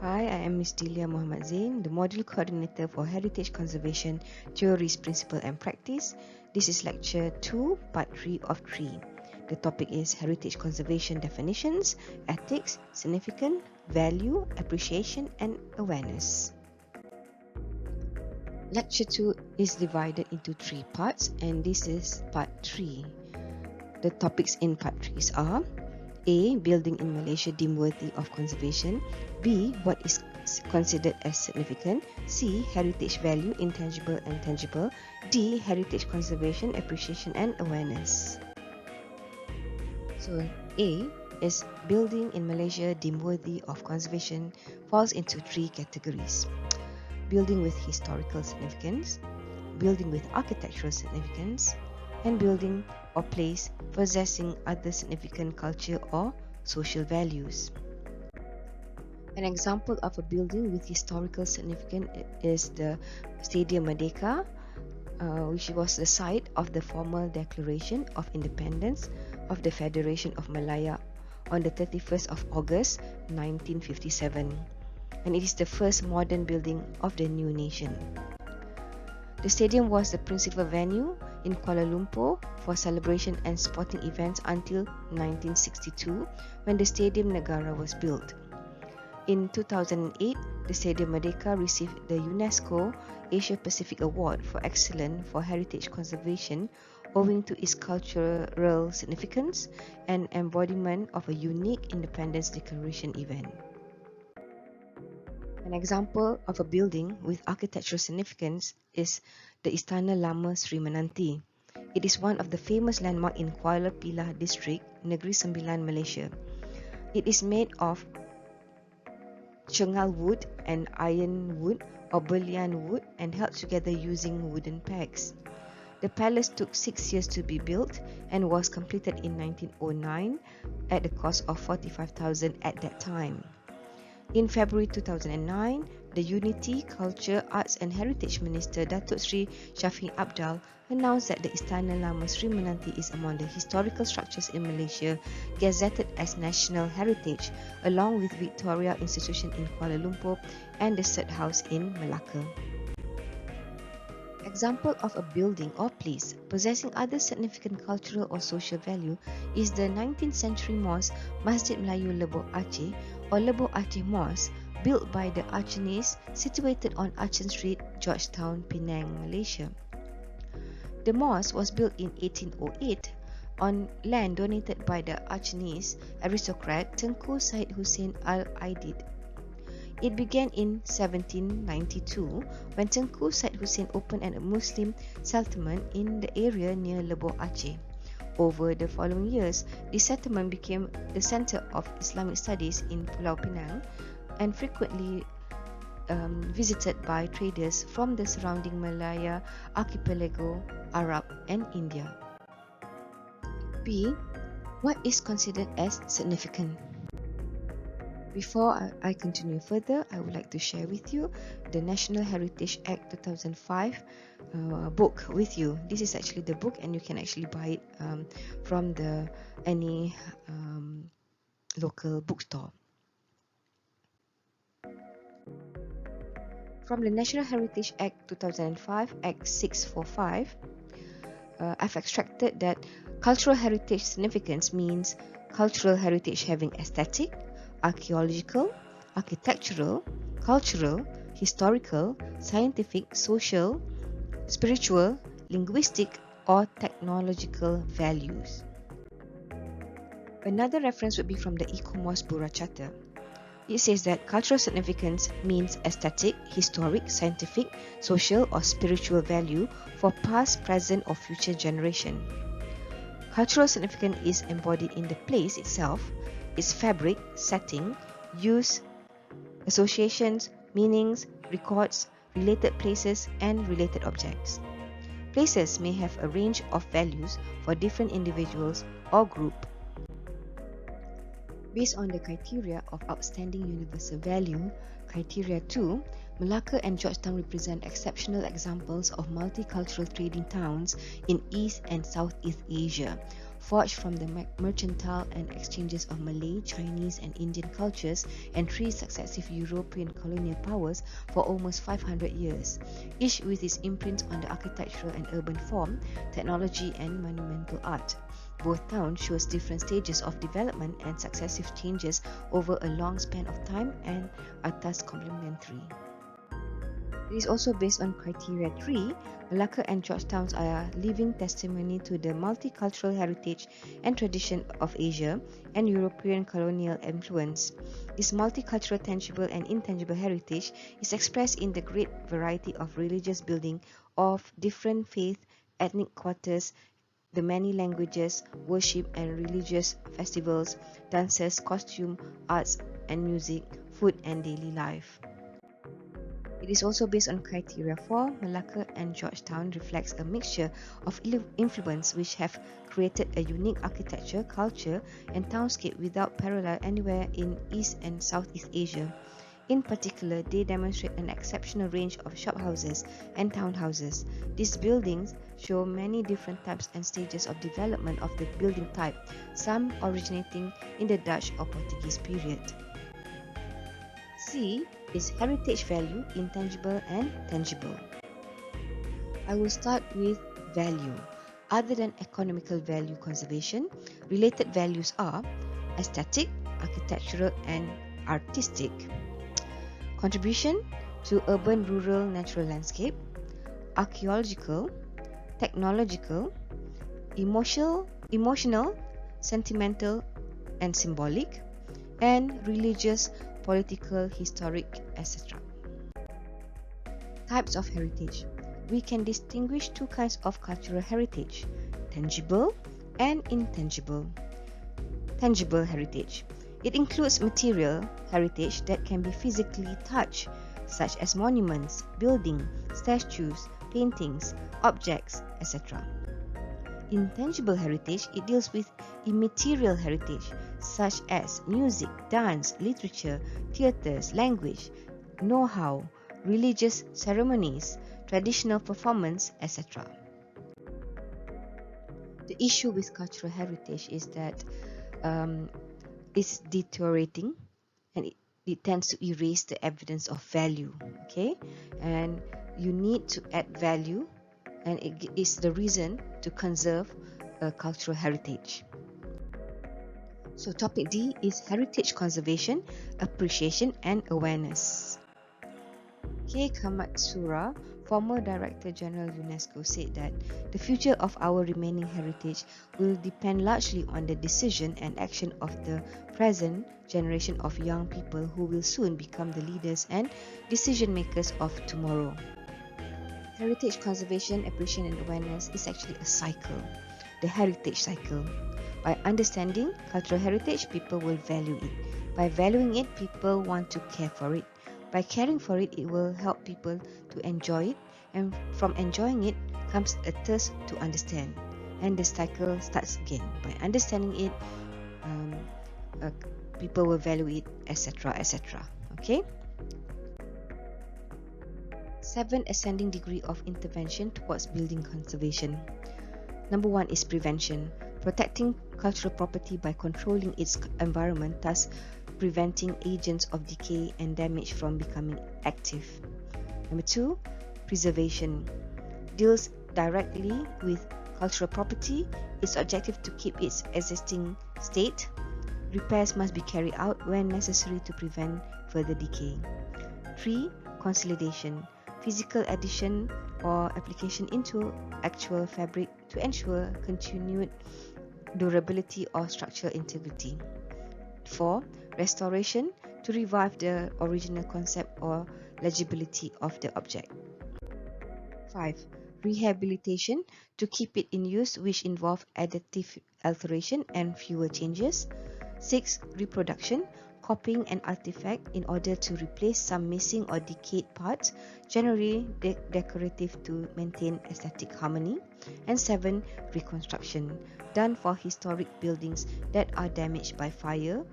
Hi, I am Ms. Delia Muhammad Zain, the Module Coordinator for Heritage Conservation Theories, Principle and Practice. This is Lecture 2, Part 3 of 3. The topic is Heritage Conservation Definitions, Ethics, Significance, Value, Appreciation and Awareness. Lecture 2 is divided into 3 parts and this is Part 3. The topics in Part 3 are A. Building in Malaysia deemed worthy of conservation. B. What is considered as significant. C. Heritage value, intangible and tangible. D. Heritage conservation, appreciation and awareness. So A is building in Malaysia deemed worthy of conservation falls into 3 categories. Building with historical significance, building with architectural significance, and building or place possessing other significant culture or social values. An example of a building with historical significance is the Stadium Merdeka, which was the site of the formal Declaration of Independence of the Federation of Malaya on the 31st of August 1957, and it is the first modern building of the new nation. The stadium was the principal venue in Kuala Lumpur for celebration and sporting events until 1962 when the Stadium Negara was built. In 2008, the Stadium Merdeka received the UNESCO Asia Pacific Award for Excellence for Heritage Conservation owing to its cultural significance and embodiment of a unique Independence Declaration event. An example of a building with architectural significance is the Istana Lama Sri Menanti. It is one of the famous landmarks in Kuala Pilah District, Negeri Sembilan, Malaysia. It is made of chengal wood and iron wood or Berlian wood and held together using wooden pegs. The palace took 6 years to be built and was completed in 1909 at the cost of 45,000 at that time. In February 2009, the Unity, Culture, Arts and Heritage Minister Datuk Sri Shafie Apdal announced that the Istana Lama Sri Menanti is among the historical structures in Malaysia gazetted as National Heritage, along with Victoria Institution in Kuala Lumpur and the Cert House in Malacca. Example of a building or place possessing other significant cultural or social value is the 19th century mosque Masjid Melayu Lebok Aceh or Lebok Aceh Mosque, built by the Acehnese, situated on Aceh Street, Georgetown, Penang, Malaysia. The mosque was built in 1808 on land donated by the Acehnese aristocrat Tengku Said Hussein Al-Aidid. It began in 1792 when Tengku Said Hussein opened a Muslim settlement in the area near Lebok Aceh. Over the following years, this settlement became the center of Islamic studies in Pulau Pinang and frequently visited by traders from the surrounding Malaya archipelago, Arab and India. B. What is considered as significant? Before I continue further, I would like to share with you the National Heritage Act 2005 book with you. This is actually the book and you can actually buy it from any local bookstore. From the National Heritage Act 2005, Act 645, I've extracted that cultural heritage significance means cultural heritage having aesthetic, archaeological, architectural, cultural, historical, scientific, social, spiritual, linguistic, or technological values. Another reference would be from the ICOMOS Burra Charter. It says that cultural significance means aesthetic, historic, scientific, social, or spiritual value for past, present, or future generation. Cultural significance is embodied in the place itself, its fabric, setting, use, associations, meanings, records, related places, and related objects. Places may have a range of values for different individuals or group. Based on the criteria of outstanding universal value, Criteria 2, Malacca and Georgetown represent exceptional examples of multicultural trading towns in East and Southeast Asia, forged from the mercantile and exchanges of Malay, Chinese, and Indian cultures and three successive European colonial powers for almost 500 years, each with its imprint on the architectural and urban form, technology, and monumental art. Both towns shows different stages of development and successive changes over a long span of time and are thus complementary. It is also based on criteria 3. Malacca and Georgetown are living testimony to the multicultural heritage and tradition of Asia and European colonial influence. This multicultural tangible and intangible heritage is expressed in the great variety of religious building of different faith, ethnic quarters, the many languages, worship and religious festivals, dances, costume, arts and music, food and daily life. It is also based on criteria 4. Malacca and Georgetown reflects a mixture of influence which have created a unique architecture, culture and townscape without parallel anywhere in East and Southeast Asia. In particular, they demonstrate an exceptional range of shophouses and townhouses. These buildings show many different types and stages of development of the building type, some originating in the Dutch or Portuguese period. C is heritage value, intangible and tangible. I will start with value. Other than economical value conservation, related values are aesthetic, architectural and artistic, contribution to urban, rural, natural landscape, archaeological, technological, emotional, sentimental and symbolic, and religious, political, historic, etc. Types of heritage. We can distinguish two kinds of cultural heritage, tangible and intangible. Tangible heritage. It includes material heritage that can be physically touched, such as monuments, buildings, statues, paintings, objects, etc. Intangible heritage, it deals with immaterial heritage, such as music, dance, literature, theatres, language, know-how, religious ceremonies, traditional performance, etc. The issue with cultural heritage is that it's deteriorating and it tends to erase the evidence of value, okay? And you need to add value, and it is the reason to conserve cultural heritage. So topic D is heritage conservation, appreciation and awareness. Kei Kamatsura, former Director General UNESCO, said that the future of our remaining heritage will depend largely on the decision and action of the present generation of young people who will soon become the leaders and decision makers of tomorrow. Heritage conservation, appreciation and awareness is actually a cycle, the heritage cycle. By understanding cultural heritage, people will value it. By valuing it, people want to care for it. By caring for it, it will help people to enjoy it. And from enjoying it comes a thirst to understand. And the cycle starts again. By understanding it, people will value it, etc., etc. Okay? 7 ascending degree of intervention towards building conservation. Number 1 is prevention. Protecting cultural property by controlling its environment, thus preventing agents of decay and damage from becoming active. Number 2, preservation. Deals directly with cultural property. Its objective to keep its existing state. Repairs must be carried out when necessary to prevent further decay. 3, consolidation. Physical addition or application into actual fabric to ensure continued durability or structural integrity. 4, restoration to revive the original concept or legibility of the object. 5, rehabilitation to keep it in use, which involve additive alteration and fewer changes. 6, reproduction, copying an artifact in order to replace some missing or decayed parts, generally decorative to maintain aesthetic harmony. And 7, reconstruction, done for historic buildings that are damaged by fire,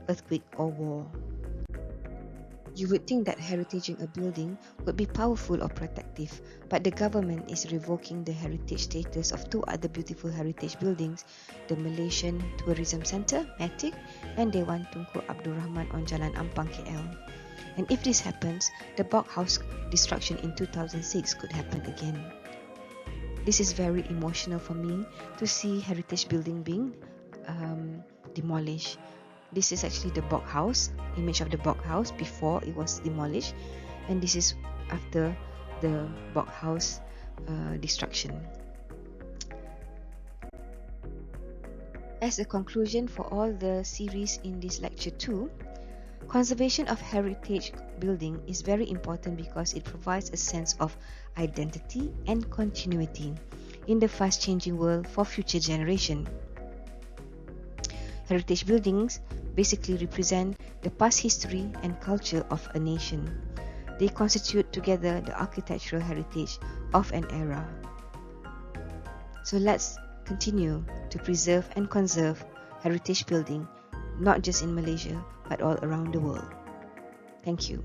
earthquake or war. You would think that heritaging a building would be powerful or protective, but the government is revoking the heritage status of two other beautiful heritage buildings, the Malaysian Tourism Centre, MATIC, and Dewan Tunku Abdul Rahman on Jalan Ampang, KL. And if this happens, the Bog House destruction in 2006 could happen again. This is very emotional for me to see heritage building being demolished. This is actually the Bog House, image of the Bog House before it was demolished, and this is after the Bog House destruction. As a conclusion for all the series in this lecture 2, conservation of heritage building is very important because it provides a sense of identity and continuity in the fast-changing world for future generations. Heritage buildings basically represent the past history and culture of a nation. They constitute together the architectural heritage of an era. So let's continue to preserve and conserve heritage building, not just in Malaysia, but all around the world. Thank you.